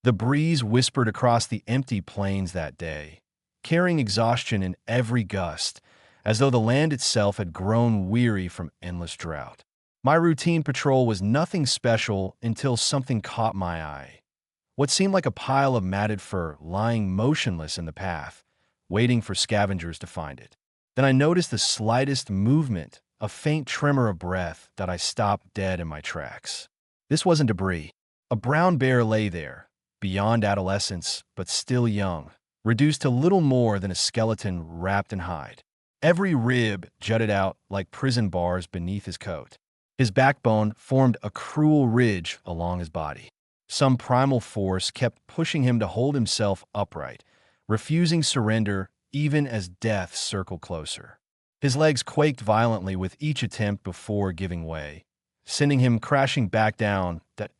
The breeze whispered across the empty plains that day, carrying exhaustion in every gust, as though the land itself had grown weary from endless drought. My routine patrol was nothing special until something caught my eye. What seemed like a pile of matted fur lying motionless in the path, waiting for scavengers to find it. Then I noticed the slightest movement, a faint tremor of breath, that I stopped dead in my tracks. This wasn't debris. A brown bear lay there, beyond adolescence, but still young, reduced to little more than a skeleton wrapped in hide. Every rib jutted out like prison bars beneath his coat. His backbone formed a cruel ridge along his body. Some primal force kept pushing him to hold himself upright, refusing surrender even as death circled closer. His legs quaked violently with each attempt before giving way, sending him crashing back down that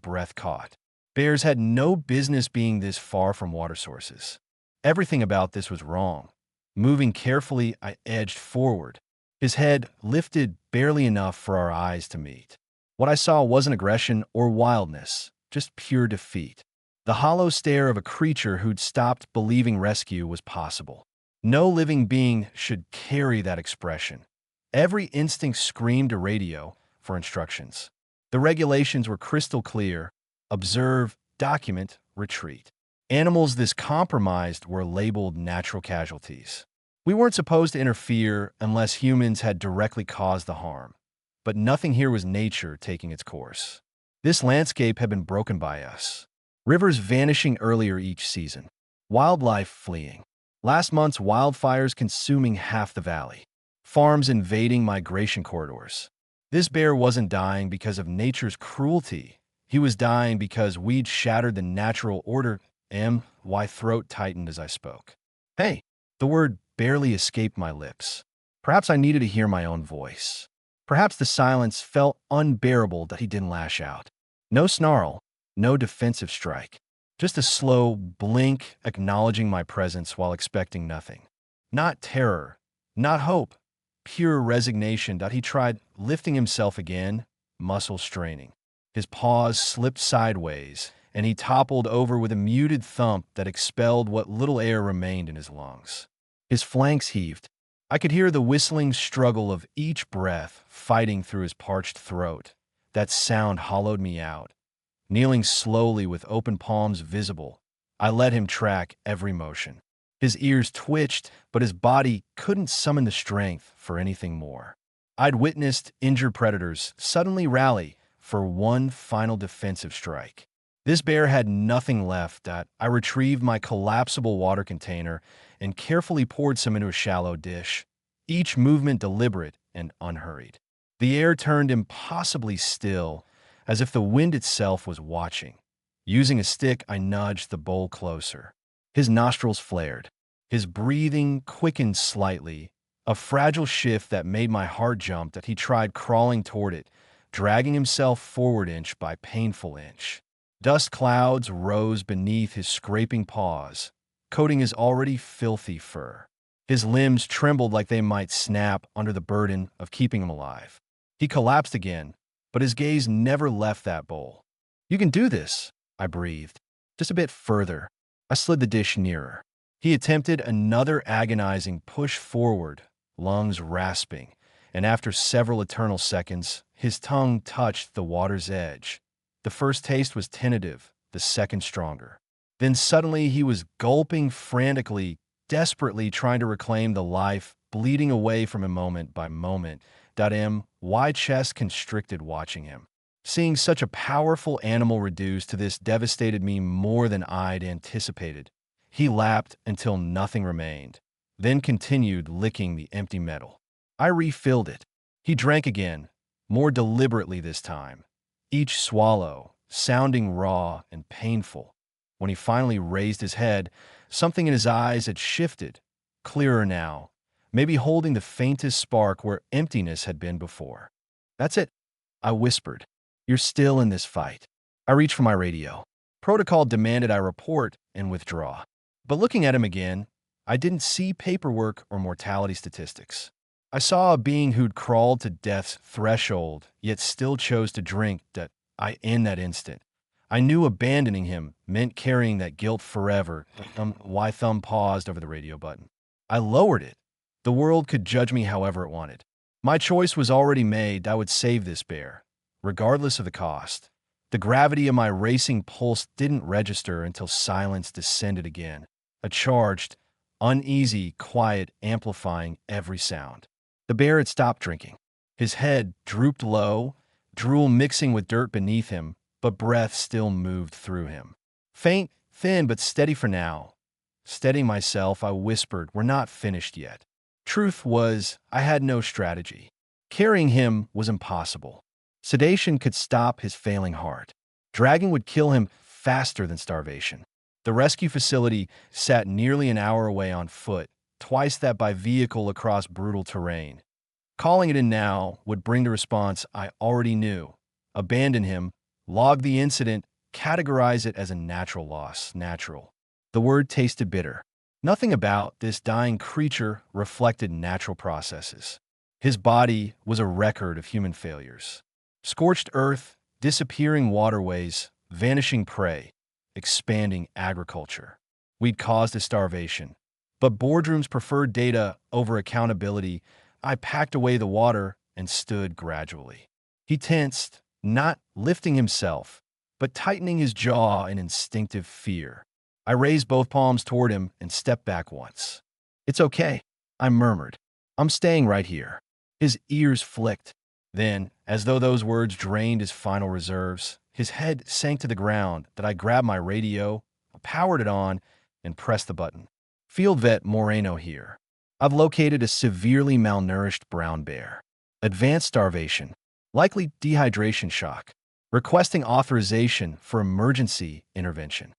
breath caught. Bears had no business being this far from water sources. Everything about this was wrong. Moving carefully, I edged forward, his head lifted barely enough for our eyes to meet. What I saw wasn't aggression or wildness, just pure defeat. The hollow stare of a creature who'd stopped believing rescue was possible. No living being should carry that expression. Every instinct screamed to radio for instructions. The regulations were crystal clear: observe, document, retreat. Animals this compromised were labeled natural casualties. We weren't supposed to interfere unless humans had directly caused the harm. But nothing here was nature taking its course. This landscape had been broken by us. Rivers vanishing earlier each season. Wildlife fleeing. Last month's wildfires consuming half the valley. Farms invading migration corridors. This bear wasn't dying because of nature's cruelty. He was dying because we'd shattered the natural order. My throat tightened as I spoke. Hey, the word barely escaped my lips. Perhaps I needed to hear my own voice. Perhaps the silence felt unbearable that he didn't lash out. No snarl, no defensive strike. Just a slow blink acknowledging my presence while expecting nothing. Not terror, not hope, pure resignation. He tried lifting himself again, muscles straining. His paws slipped sideways, and he toppled over with a muted thump that expelled what little air remained in his lungs. His flanks heaved. I could hear the whistling struggle of each breath fighting through his parched throat. That sound hollowed me out. Kneeling slowly with open palms visible, I let him track every motion. His ears twitched, but his body couldn't summon the strength for anything more. I'd witnessed injured predators suddenly rally for one final defensive strike. This bear had nothing left. I retrieved my collapsible water container and carefully poured some into a shallow dish, each movement deliberate and unhurried. The air turned impossibly still, as if the wind itself was watching. Using a stick, I nudged the bowl closer. His nostrils flared. His breathing quickened slightly, a fragile shift that made my heart jump. He tried crawling toward it, dragging himself forward inch by painful inch. Dust clouds rose beneath his scraping paws, coating his already filthy fur. His limbs trembled like they might snap under the burden of keeping him alive. He collapsed again, but his gaze never left that bowl. "You can do this," I breathed. "Just a bit further." I slid the dish nearer. He attempted another agonizing push forward, lungs rasping, and after several eternal seconds, his tongue touched the water's edge. The first taste was tentative, the second stronger. Then suddenly he was gulping frantically, desperately trying to reclaim the life, bleeding away from him moment by moment. My chest constricted watching him. Seeing such a powerful animal reduced to this devastated me more than I'd anticipated. He lapped until nothing remained, then continued licking the empty metal. I refilled it. He drank again, more deliberately this time, each swallow sounding raw and painful. When he finally raised his head, something in his eyes had shifted, clearer now, maybe holding the faintest spark where emptiness had been before. "That's it," I whispered. "You're still in this fight." I reached for my radio. Protocol demanded I report and withdraw. But looking at him again, I didn't see paperwork or mortality statistics. I saw a being who'd crawled to death's threshold, yet still chose to drink. In that instant, I knew abandoning him meant carrying that guilt forever. Why thumb paused over the radio button. I lowered it. The world could judge me however it wanted. My choice was already made. I would save this bear, regardless of the cost. The gravity of my racing pulse didn't register until silence descended again, a charged, uneasy quiet amplifying every sound. The bear had stopped drinking. His head drooped low, drool mixing with dirt beneath him, but breath still moved through him. Faint, thin, but steady for now. Steadying myself, I whispered, "We're not finished yet." Truth was, I had no strategy. Carrying him was impossible. Sedation could stop his failing heart. Dragging would kill him faster than starvation. The rescue facility sat nearly an hour away on foot, twice that by vehicle across brutal terrain. Calling it in now would bring the response I already knew. Abandon him, log the incident, categorize it as a natural loss. Natural. The word tasted bitter. Nothing about this dying creature reflected natural processes. His body was a record of human failures. Scorched earth, disappearing waterways, vanishing prey, expanding agriculture. We'd caused a starvation. But boardrooms preferred data over accountability. I packed away the water and stood gradually. He tensed, not lifting himself, but tightening his jaw in instinctive fear. I raised both palms toward him and stepped back once. "It's okay," I murmured. "I'm staying right here." His ears flicked. Then, as though those words drained his final reserves, his head sank to the ground that I grabbed my radio, powered it on, and pressed the button. "Field Vet Moreno here. I've located a severely malnourished brown bear. Advanced starvation, likely dehydration shock. Requesting authorization for emergency intervention."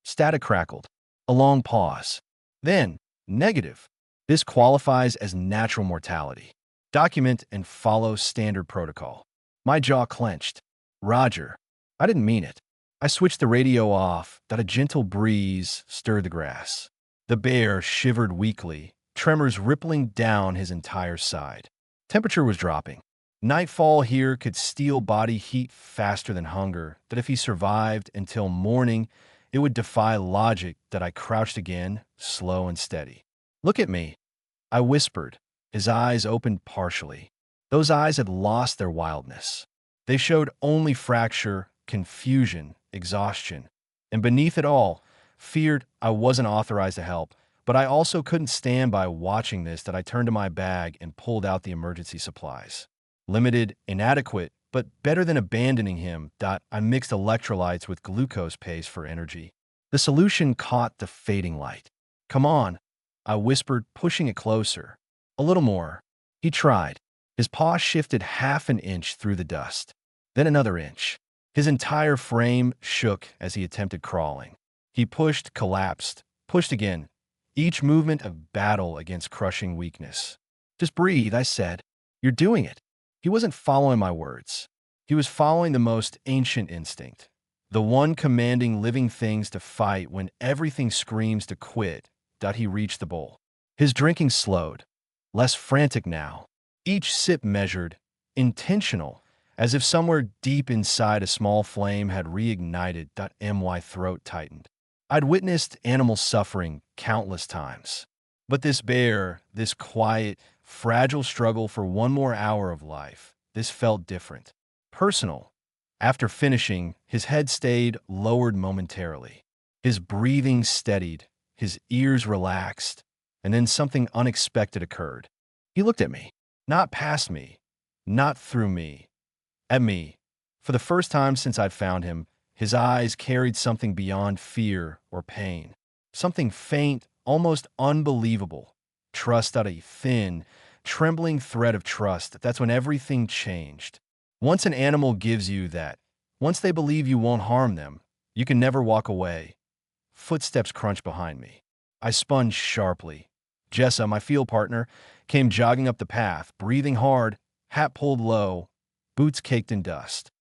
Static crackled. A long pause. Then, negative. "This qualifies as natural mortality. Document and follow standard protocol." My jaw clenched. "Roger." I didn't mean it. I switched the radio off, that a gentle breeze stirred the grass. The bear shivered weakly, tremors rippling down his entire side. Temperature was dropping. Nightfall here could steal body heat faster than hunger, that if he survived until morning, it would defy logic. That I crouched again, slow and steady. "Look at me," I whispered. His eyes opened partially. Those eyes had lost their wildness. They showed only fracture, confusion, exhaustion. And beneath it all, feared. I wasn't authorized to help, but I also couldn't stand by watching this. That I turned to my bag and pulled out the emergency supplies. Limited, inadequate, but better than abandoning him. I mixed electrolytes with glucose paste for energy. The solution caught the fading light. "Come on," I whispered, pushing it closer. "A little more." He tried. His paw shifted half an inch through the dust. Then another inch. His entire frame shook as he attempted crawling. He pushed, collapsed, pushed again. Each movement a battle against crushing weakness. "Just breathe," I said. "You're doing it." He wasn't following my words. He was following the most ancient instinct. The one commanding living things to fight when everything screams to quit. He reached the bowl. His drinking slowed. Less frantic now. Each sip measured, intentional, as if somewhere deep inside a small flame had reignited. My throat tightened. I'd witnessed animal suffering countless times. But this bear, this quiet, fragile struggle for one more hour of life, this felt different. Personal. After finishing, his head stayed lowered momentarily. His breathing steadied, his ears relaxed, and then something unexpected occurred. He looked at me. Not past me. Not through me. At me. For the first time since I'd found him, his eyes carried something beyond fear or pain. Something faint, almost unbelievable. Trust. A thin, trembling thread of trust. That's when everything changed. Once an animal gives you that, once they believe you won't harm them, you can never walk away. Footsteps crunched behind me. I spun sharply. Jessa, my field partner, came jogging up the path, breathing hard, hat pulled low, boots caked in dust.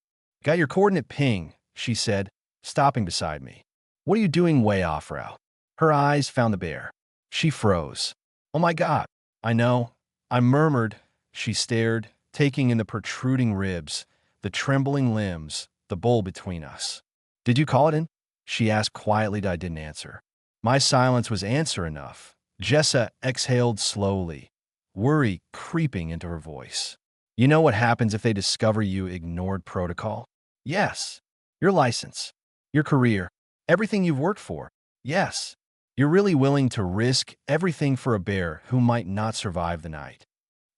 "Got your coordinate ping," she said, stopping beside me. "What are you doing way off route?" Her eyes found the bear. She froze. "Oh my God, I know," I murmured. She stared, taking in the protruding ribs, the trembling limbs, the bowl between us. "Did you call it in?" She asked quietly that I didn't answer. My silence was answer enough. Jessa exhaled slowly, worry creeping into her voice. "You know what happens if they discover you ignored protocol?" "Yes." "Your license, your career, everything you've worked for." "Yes." "You're really willing to risk everything for a bear who might not survive the night."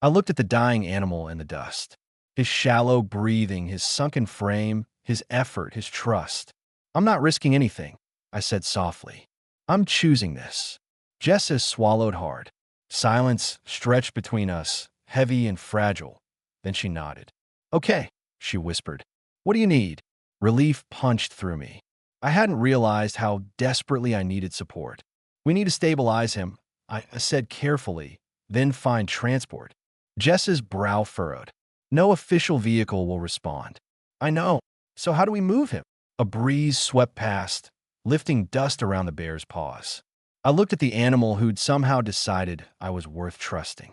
I looked at the dying animal in the dust. His shallow breathing, his sunken frame, his effort, his trust. "I'm not risking anything," I said softly. "I'm choosing this." Jessa swallowed hard. Silence stretched between us, heavy and fragile. Then she nodded. "Okay," she whispered. "What do you need?" Relief punched through me. I hadn't realized how desperately I needed support. "We need to stabilize him," I said carefully, "then find transport." Jess's brow furrowed. "No official vehicle will respond." "I know. So how do we move him?" A breeze swept past, lifting dust around the bear's paws. I looked at the animal who'd somehow decided I was worth trusting.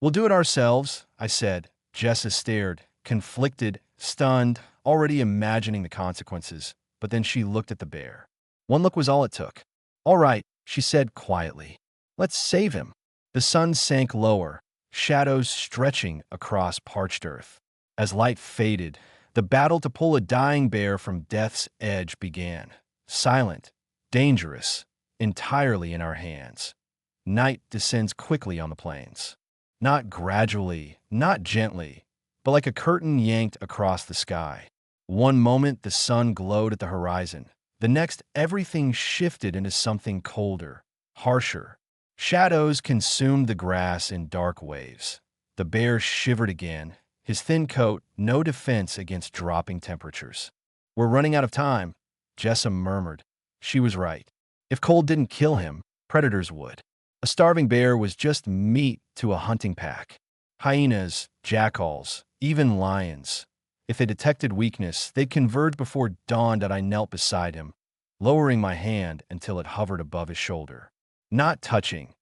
"We'll do it ourselves," I said. Jessa stared, conflicted, stunned, already imagining the consequences, but then she looked at the bear. One look was all it took. "All right," she said quietly. "Let's save him." The sun sank lower, shadows stretching across parched earth. As light faded, the battle to pull a dying bear from death's edge began. Silent, dangerous, entirely in our hands. Night descends quickly on the plains. Not gradually, not gently, but like a curtain yanked across the sky. One moment the sun glowed at the horizon. The next, everything shifted into something colder, harsher. Shadows consumed the grass in dark waves. The bear shivered again, his thin coat no defense against dropping temperatures. "We're running out of time," Jessa murmured. She was right. If cold didn't kill him, predators would. A starving bear was just meat to a hunting pack. Hyenas, jackals, even lions. If they detected weakness, they'd converge before dawn that I knelt beside him, lowering my hand until it hovered above his shoulder. Not touching.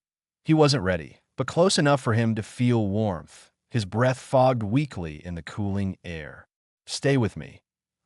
He wasn't ready, but close enough for him to feel warmth. His breath fogged weakly in the cooling air. "Stay with me,"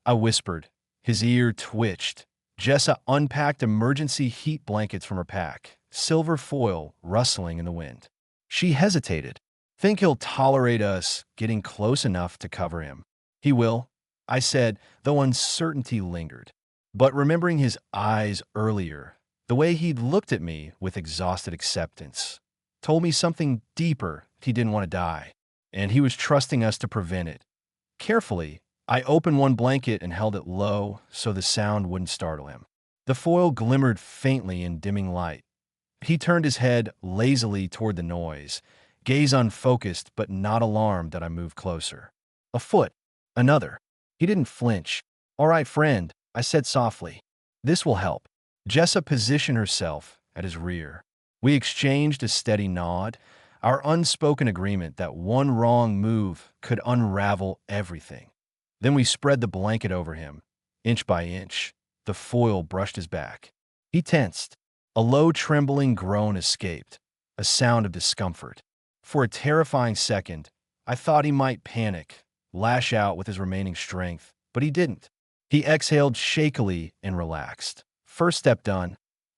I whispered. His ear twitched. Jessa unpacked emergency heat blankets from her pack, silver foil rustling in the wind. She hesitated. "Think he'll tolerate us getting close enough to cover him?" "He will," I said, though uncertainty lingered. But remembering his eyes earlier, the way he'd looked at me with exhausted acceptance, told me something deeper. He didn't want to die, and he was trusting us to prevent it. Carefully, I opened one blanket and held it low so the sound wouldn't startle him. The foil glimmered faintly in dimming light. He turned his head lazily toward the noise, gaze unfocused but not alarmed that I moved closer. A foot, another. He didn't flinch. "All right, friend," I said softly. "This will help." Jessa positioned herself at his rear. We exchanged a steady nod, our unspoken agreement that one wrong move could unravel everything. Then we spread the blanket over him, inch by inch. The foil brushed his back. He tensed. A low, trembling groan escaped, a sound of discomfort. For a terrifying second, I thought he might panic, lash out with his remaining strength, but he didn't. He exhaled shakily and relaxed. First step done.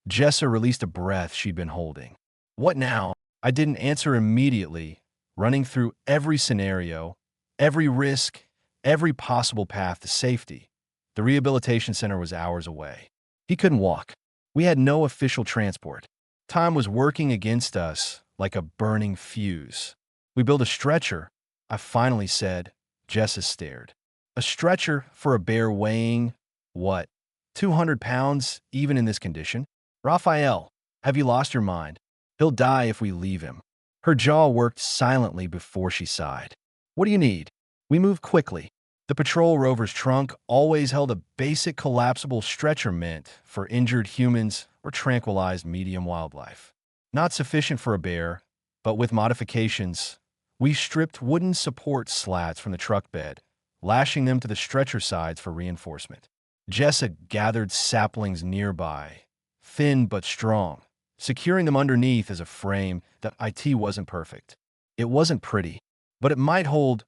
Jessa released a breath she'd been holding. "What now?" I didn't answer immediately, running through every scenario, every risk, every possible path to safety. The rehabilitation center was hours away. He couldn't walk. We had no official transport. Time was working against us like a burning fuse. "We built a stretcher," I finally said. Jessa stared. "A stretcher for a bear weighing, what, 200 pounds, even in this condition? Raphael, have you lost your mind? He'll die if we leave him." Her jaw worked silently before she sighed. "What do you need?" We moved quickly. The patrol rover's trunk always held a basic collapsible stretcher meant for injured humans or tranquilized medium wildlife. Not sufficient for a bear, but with modifications. We stripped wooden support slats from the truck bed, lashing them to the stretcher sides for reinforcement. Jessa gathered saplings nearby, thin but strong, securing them underneath as a frame. That IT wasn't perfect. It wasn't pretty, but it might hold.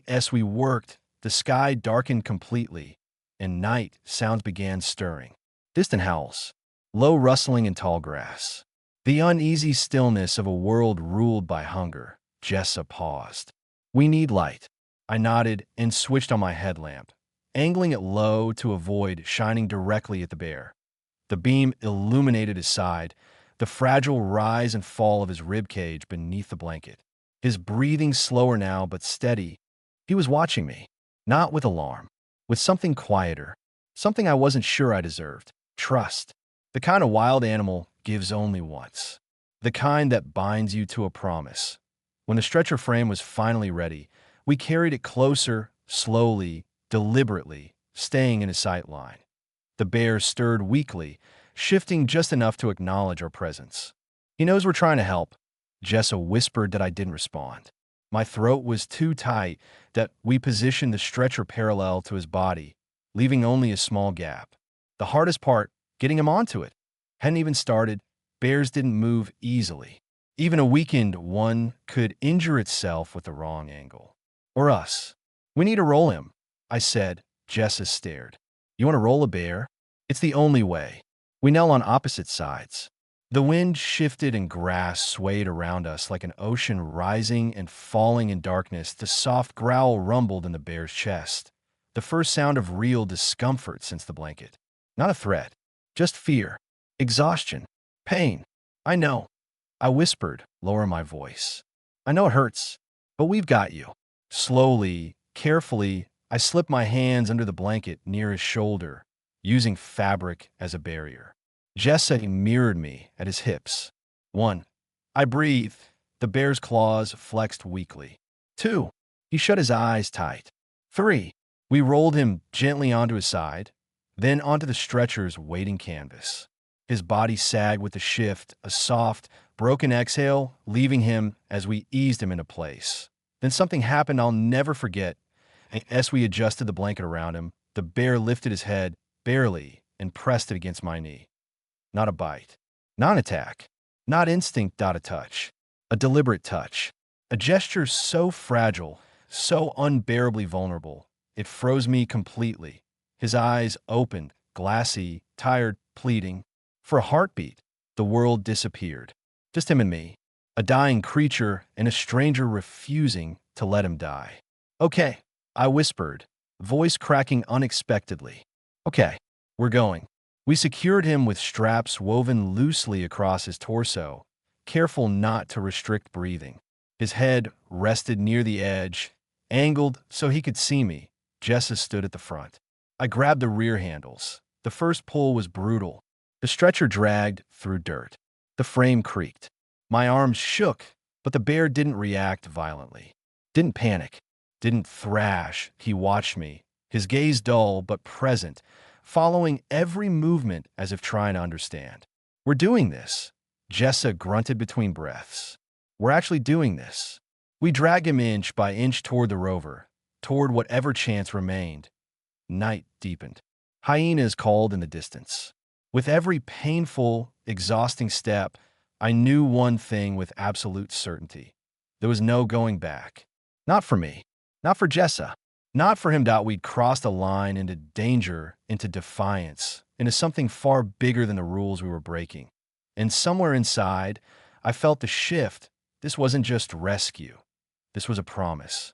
As we worked, the sky darkened completely, and night, sounds began stirring. Distant howls, low rustling in tall grass. The uneasy stillness of a world ruled by hunger. Jessa paused. We need light. I nodded and switched on my headlamp, angling it low to avoid shining directly at the bear. The beam illuminated his side, the fragile rise and fall of his ribcage beneath the blanket. His breathing slower now but steady. He was watching me, not with alarm, with something quieter, something I wasn't sure I deserved. Trust. The kind a wild animal gives only once. The kind that binds you to a promise. When the stretcher frame was finally ready, we carried it closer, slowly, deliberately, staying in his sight line. The bear stirred weakly, shifting just enough to acknowledge our presence. He knows we're trying to help. Jessa whispered that I didn't respond. My throat was too tight that we positioned the stretcher parallel to his body, leaving only a small gap. The hardest part, getting him onto it, hadn't even started. Bears didn't move easily. Even a weakened one could injure itself with the wrong angle. Or us. We need to roll him, I said. Jessa stared. You want to roll a bear? It's the only way. We knelt on opposite sides. The wind shifted and grass swayed around us like an ocean rising and falling in darkness. The soft growl rumbled in the bear's chest. The first sound of real discomfort since the blanket. Not a threat, just fear, exhaustion, pain. I know, I whispered, lowering my voice. I know it hurts, but we've got you. Slowly, carefully, I slipped my hands under the blanket near his shoulder, using fabric as a barrier. Jessa mirrored me at his hips. 1. I breathed. The bear's claws flexed weakly. 2. He shut his eyes tight. 3. We rolled him gently onto his side, then onto the stretcher's waiting canvas. His body sagged with the shift, a soft, broken exhale, leaving him as we eased him into place. Then something happened I'll never forget. As we adjusted the blanket around him, the bear lifted his head, barely, and pressed it against my knee. Not a bite. Not an attack. Not instinct, not a touch. A deliberate touch. A gesture so fragile, so unbearably vulnerable, it froze me completely. His eyes opened, glassy, tired, pleading. For a heartbeat, the world disappeared. Just him and me. A dying creature and a stranger refusing to let him die. Okay, I whispered, voice cracking unexpectedly. Okay, we're going. We secured him with straps woven loosely across his torso, careful not to restrict breathing. His head rested near the edge, angled so he could see me. Jessa stood at the front. I grabbed the rear handles. The first pull was brutal. The stretcher dragged through dirt. The frame creaked. My arms shook, but the bear didn't react violently. Didn't panic. Didn't thrash. He watched me, his gaze dull but present, following every movement as if trying to understand. We're doing this. Jessa grunted between breaths. We're actually doing this. We dragged him inch by inch toward the rover, toward whatever chance remained. Night deepened. Hyenas called in the distance. With every painful, exhausting step, I knew one thing with absolute certainty. There was no going back. Not for me. Not for Jessa. Not for him. We'd crossed a line into danger, into defiance, into something far bigger than the rules we were breaking. And somewhere inside, I felt the shift. This wasn't just rescue. This was a promise.